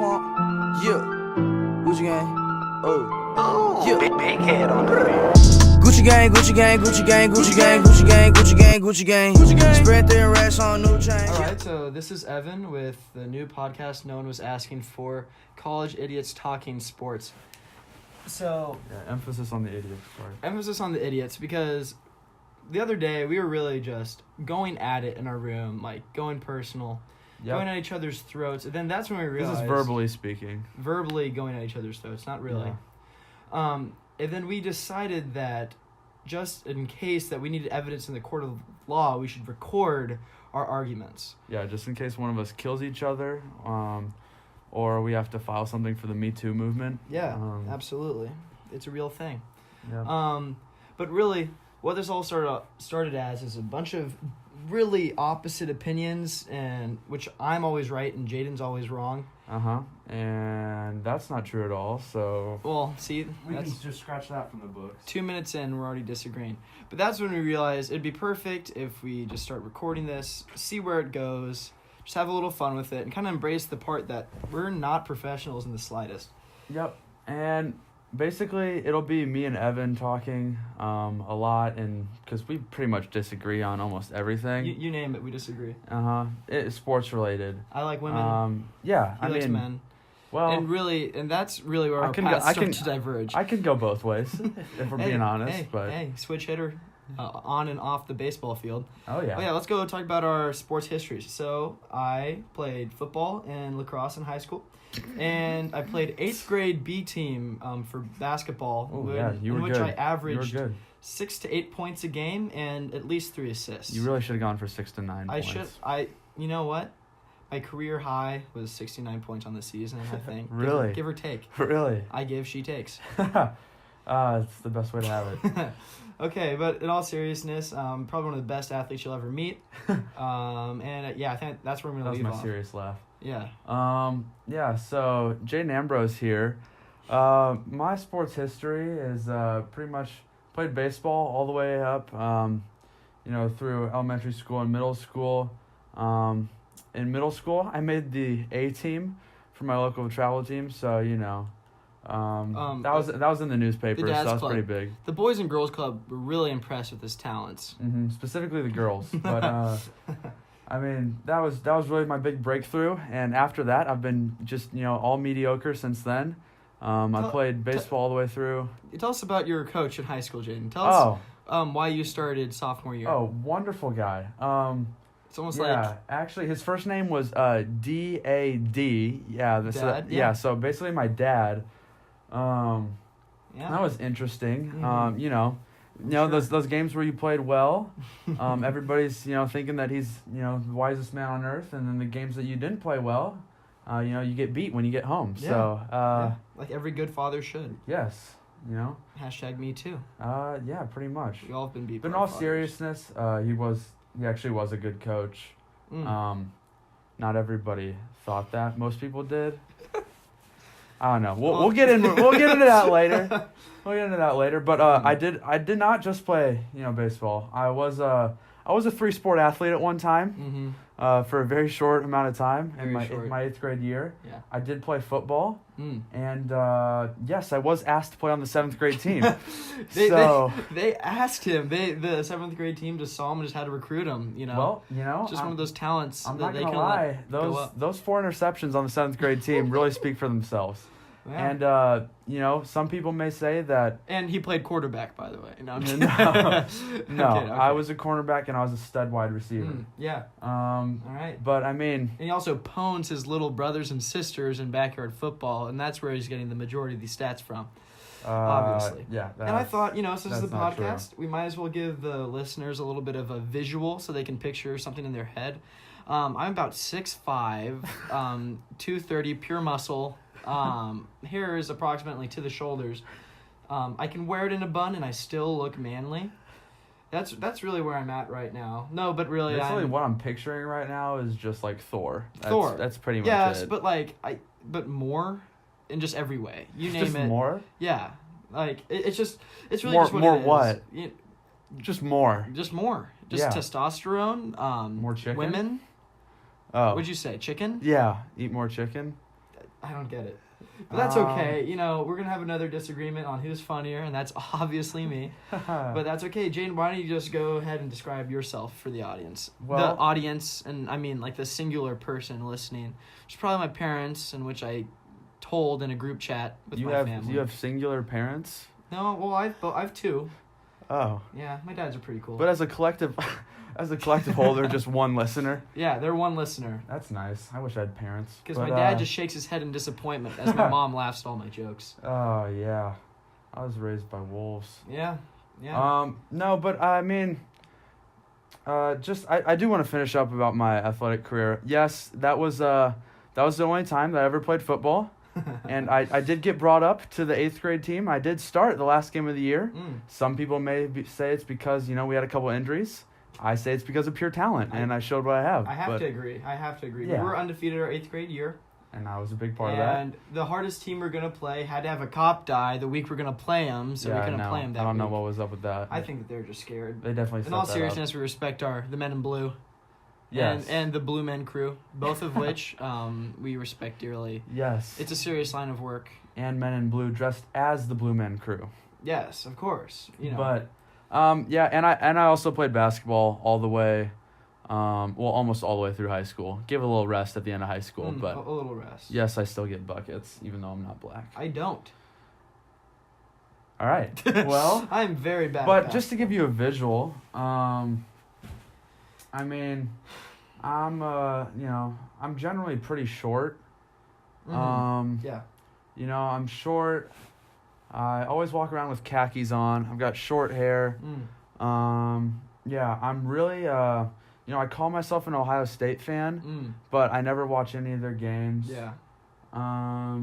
pump. Yeah. Gucci gang. Oh. Yeah. Big head on the Gucci gang, Gucci gang, Gucci gang, Gucci gang, Gucci gang, Gucci gang, Gucci gang. Gucci gang. Spread their racks on new chain. Alright, so this is Evan with the new podcast no one was asking for, College Idiots Talking Sports. So, Yeah, emphasis on the idiots part. emphasis on the idiots, because the other day we were really just going at it in our room, like going personal, going at each other's throats, and then that's when we realized... This is verbally speaking. Verbally going at each other's throats, not really. Yeah. And then we decided that just in case that we needed evidence in the court of law, we should record our arguments. Yeah, just in case one of us kills each other, or we have to file something for the Me Too movement. Yeah, absolutely. It's a real thing. Yeah. But really, what this all started as is a bunch of really opposite opinions, and which I'm always right and Jaden's always wrong. And that's not true at all, so... Well, see, We that's can just scratch that from the books. 2 minutes in, we're already disagreeing. But that's when we realized it'd be perfect if we just start recording this, see where it goes, just have a little fun with it, and kind of embrace the part that we're not professionals in the slightest. Yep. And basically, it'll be me and Evan talking a lot, and because we pretty much disagree on almost everything. You name it, we disagree. It's sports related. I like women. Yeah. He likes men. Well, And that's really where our paths start to diverge. I can go both ways, if we're being honest. Hey, switch hitter, on and off the baseball field. Oh yeah. Oh yeah, let's go talk about our sports histories. So I played football and lacrosse in high school, and I played 8th grade B team for basketball. Oh yeah, you were in which good. I averaged You were good. 6 to 8 points a game and at least 3 assists. You really should have gone for 6 to 9 points. You know what? My career high was 69 points on the season, I think. Really? Give or take. Really? I give, she takes. It's the best way to have it. Okay, but in all seriousness, probably one of the best athletes you'll ever meet. I think that's where I'm going to That was leave my off. serious laugh. Yeah. Yeah, so Jaden Ambrose here. My sports history is pretty much played baseball all the way up, through elementary school and middle school. In middle school, I made the A team for my local travel team, so that was in the newspaper, so Dad's that was Club. pretty big. The Boys and Girls Club were really impressed with his talents. Specifically the girls, but that was really my big breakthrough, and after that, I've been just all mediocre since then. I played baseball all the way through. Tell us about your coach in high school, Jaden. Tell us why you started sophomore year. Oh, wonderful guy. It's almost like... actually, his first name was D.A.D. Yeah, Dad? Yeah, so basically my dad. Yeah. That was interesting. Mm-hmm. Those games where you played well, everybody's thinking that he's the wisest man on earth, and then the games that you didn't play well, you get beat when you get home. Yeah. So like every good father should. yes, Hashtag me too. yeah, pretty much. We all have been beat. But in by all our fathers. seriousness, he actually was a good coach. Not everybody thought that. Most people did. I don't know. We'll get into that later. We'll get into that later. But I did not just play baseball. I was a 3-sport athlete at one time. For a very short amount of time in my 8th grade year. Yeah. I did play football. And yes, I was asked to play on the 7th grade team. They asked him. The 7th grade team just saw him and just had to recruit him. Well, just one of those talents. I'm that not they gonna kinda lie. go up. Those 4 interceptions on the 7th grade team really speak for themselves. Yeah. And some people may say that. And he played quarterback, by the way. No, I'm No, kidding. no, Okay. I was a cornerback and I was a stud wide receiver. Yeah. All right. But I mean, And he also pwns his little brothers and sisters in backyard football, and that's where he's getting the majority of these stats from. Obviously. Yeah. And I thought, since it's a that's not true. podcast, we might as well give the listeners a little bit of a visual so they can picture something in their head. I'm about 6'5", 230, pure muscle. Hair is approximately to the shoulders. I can wear it in a bun and I still look manly. That's really where I'm at right now. No, but really, basically what I'm picturing right now is just like Thor. Thor. That's pretty much yes, it. but more in just every way. You name just it. More? Yeah, it's really More- just what more it is. what? You- Just more. Just more. Just Yeah. testosterone. More chicken? Women. Oh. Would you say chicken? Yeah. Eat more chicken. I don't get it. But that's okay. You know, we're going to have another disagreement on who's funnier, and that's obviously me. But that's okay. Jaden, why don't you just go ahead and describe yourself for the audience? Well- the audience, and I mean like the singular person listening. It's probably my parents, in which I told in a group chat with my family. You have singular parents? No, well, I've two. Oh. Yeah, my dads are pretty cool. But as a collective whole, they're just one listener. Yeah, they're one listener. That's nice. I wish I had parents. Because But, my dad just shakes his head in disappointment as my mom laughs at all my jokes. Oh, yeah. I was raised by wolves. Yeah, yeah. No, but I mean, I do want to finish up about my athletic career. Yes, that was the only time that I ever played football. And I did get brought up to the 8th grade team. I did start the last game of the year. Some people say it's because, we had a couple injuries. I say it's because of pure talent, and I showed what I have. I have to agree. Yeah. We were undefeated our 8th grade year. And I was a big part of that. And the hardest team we're going to play had to have a cop die the week we're going to play them, so we couldn't play them that week. I don't know what was up with that. I think that they're just scared. They definitely In all seriousness, we respect the men in blue. Yes. And the Blue Men crew, both of which we respect dearly. Yes. It's a serious line of work. And men in blue dressed as the Blue Men crew. Yes, of course. But, yeah, and I also played basketball all the way, almost all the way through high school. Gave a little rest at the end of high school, but a little rest. yes, I still get buckets, even though I'm not black. I don't. All right. Well, I'm very bad. but just to give you a visual, I mean, I'm I'm generally pretty short. Yeah. I'm short. I always walk around with khakis on. I've got short hair. Yeah, I'm really I call myself an Ohio State fan, but I never watch any of their games. Yeah. I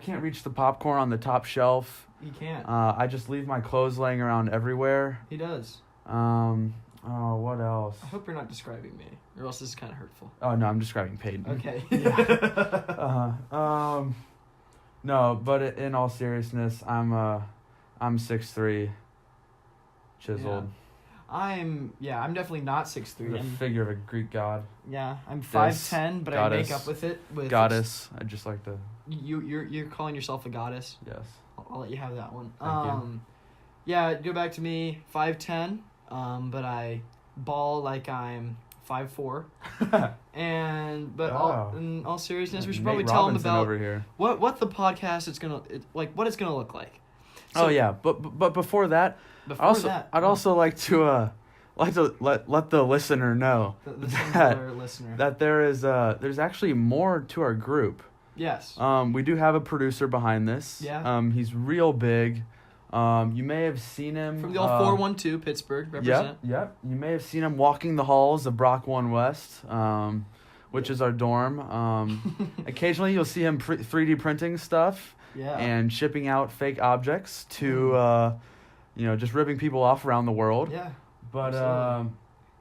can't reach the popcorn on the top shelf. He can't. I just leave my clothes laying around everywhere. He does. Oh, what else? I hope you're not describing me, or else this is kind of hurtful. Oh, no, I'm describing Peyton. Okay. No, but in all seriousness, I'm 6'3", chiseled. I'm definitely not 6'3". The figure of a Greek god. Yeah, I'm 5'10", but goddess. I make up with it. Goddess. I just like to. You're calling yourself a goddess. Yes. I'll let you have that one. Thank you. Yeah, go back to me, 5'10", but I ball like I'm 5'4". In all seriousness, we should probably tell them about over here. what the podcast what it's gonna look like. So, oh yeah, but before that, I'd also like to let the listener know the singular listener that there's actually more to our group. Yes. We do have a producer behind this. Yeah. He's real big. You may have seen him from the old 412 Pittsburgh represent. Yep. You may have seen him walking the halls of Brock One West, which is our dorm. Occasionally, you'll see him 3D printing stuff. Yeah. And shipping out fake objects to, just ripping people off around the world. Yeah. But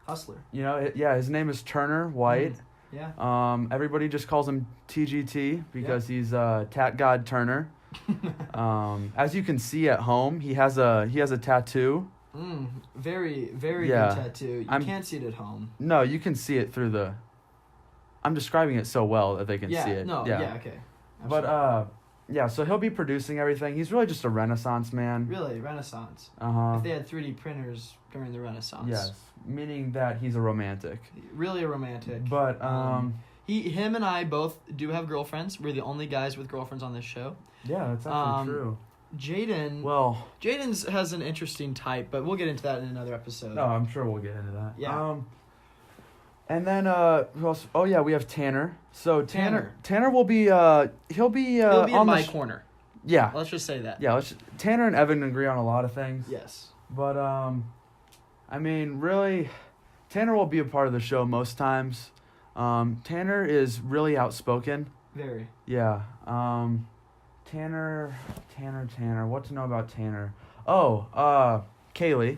hustler. His name is Turner White. Yeah. Everybody just calls him TGT because he's Tat God Turner. As you can see at home, he has a tattoo. Very, very good tattoo. You can't see it at home. No, you can see it through the. I'm describing it so well that they can see it. No. Yeah. Okay. Absolutely. But so he'll be producing everything. He's really just a Renaissance man. Really, Renaissance. If they had 3D printers during the Renaissance. Yes, meaning that he's a romantic. Really a romantic. But him and I both do have girlfriends. We're the only guys with girlfriends on this show. Yeah, that's actually true. Jaden's has an interesting type, but we'll get into that in another episode. No, I'm sure we'll get into that. Yeah. And then who else? Oh yeah, we have Tanner. So Tanner will be he'll be in my corner. Yeah. Let's just say that. Yeah, Tanner and Evan agree on a lot of things. Yes. But I mean, really, Tanner will be a part of the show most times. Tanner is really outspoken. Very. Yeah. Tanner. What to know about Tanner? Oh, Kaylee.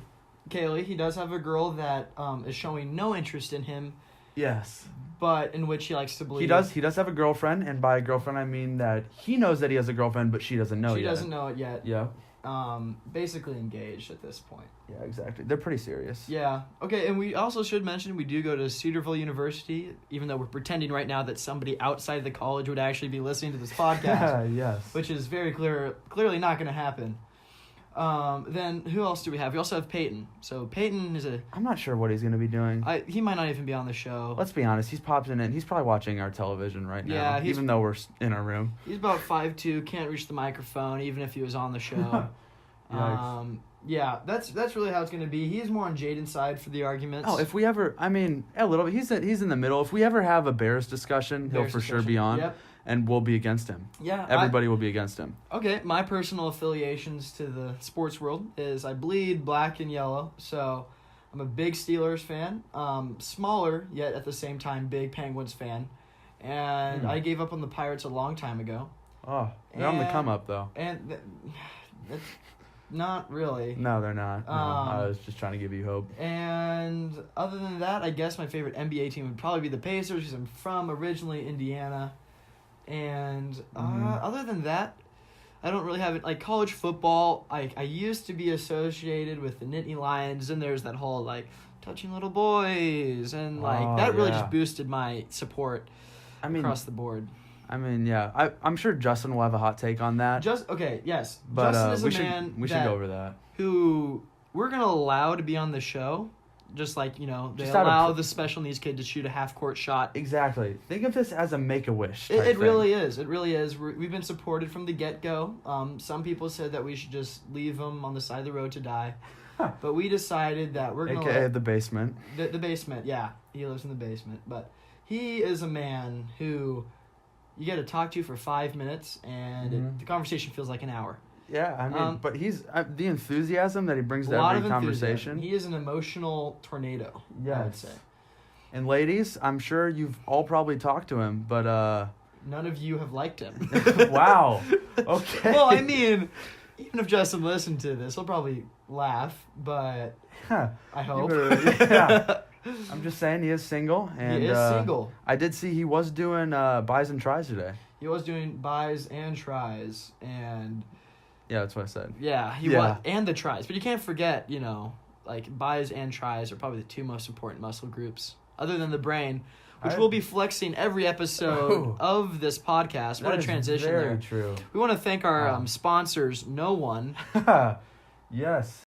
He does have a girl that is showing no interest in him. Yes. But in which he likes to believe. He does have a girlfriend, and by girlfriend I mean that he knows that he has a girlfriend, but she doesn't know yet. She doesn't know it yet. Yeah. basically engaged at this point. Yeah, exactly. They're pretty serious. Yeah. Okay, and we also should mention we do go to Cedarville University, even though we're pretending right now that somebody outside of the college would actually be listening to this podcast, Yes. which is very clearly not going to happen. Then who else do we have? We also have Peyton. So Peyton is I'm not sure what he's going to be doing. he might not even be on the show. Let's be honest. He's popped in and he's probably watching our television right now. Yeah, even though we're in our room. He's about 5'2", can't reach the microphone, even if he was on the show. Yikes. Yeah, that's really how it's going to be. He's more on Jaden's side for the arguments. Oh, if we ever, I mean, a little bit. He's in the middle. If we ever have a Bears discussion, he'll for sure be on, Yep. and we'll be against him. Yeah. Everybody will be against him. Okay, my personal affiliations to the sports world is I bleed black and yellow, so I'm a big Steelers fan, smaller, yet at the same time big Penguins fan, and I gave up on the Pirates a long time ago. Oh, they're on the come up though. And that's not really. No, they're not. No, I was just trying to give you hope. And other than that, I guess my favorite NBA team would probably be the Pacers because I'm from originally Indiana. And other than that, I don't really have it. Like college football, I used to be associated with the Nittany Lions, and there's that whole like touching little boys, and like that really just boosted my support across the board. I mean, yeah, I'm sure Justin will have a hot take on that. Yes. But Justin is a man we should go over that. Who we're gonna allow to be on the show, just like they Just out of allow the special needs kid to shoot a half-court shot. Exactly. Think of this as a Make-A-Wish. It really is. It really is. We've been supported from the get-go. Some people said that we should just leave him on the side of the road to die, but we decided that we're gonna AKA the basement. The basement. Yeah, he lives in the basement, but he is a man who you get to talk to for 5 minutes, and the conversation feels like an hour. Yeah, I mean, but he's the enthusiasm that he brings to A lot every of conversation. He is an emotional tornado. Yes. I would say. And ladies, I'm sure you've all probably talked to him, but none of you have liked him. Wow. Okay. Well, I mean, even if Justin listened to this, he'll probably laugh, but I hope. Yeah. I'm just saying he is single. And, he is single. I did see he was doing buys and tries today. He was doing buys and tries, and yeah, that's what I said. yeah, he was, and the tries. But you can't forget, like buys and tries are probably the two most important muscle groups, other than the brain, which we'll be flexing every episode of this podcast. What a transition very there. True. We want to thank our sponsors, No One. Yes.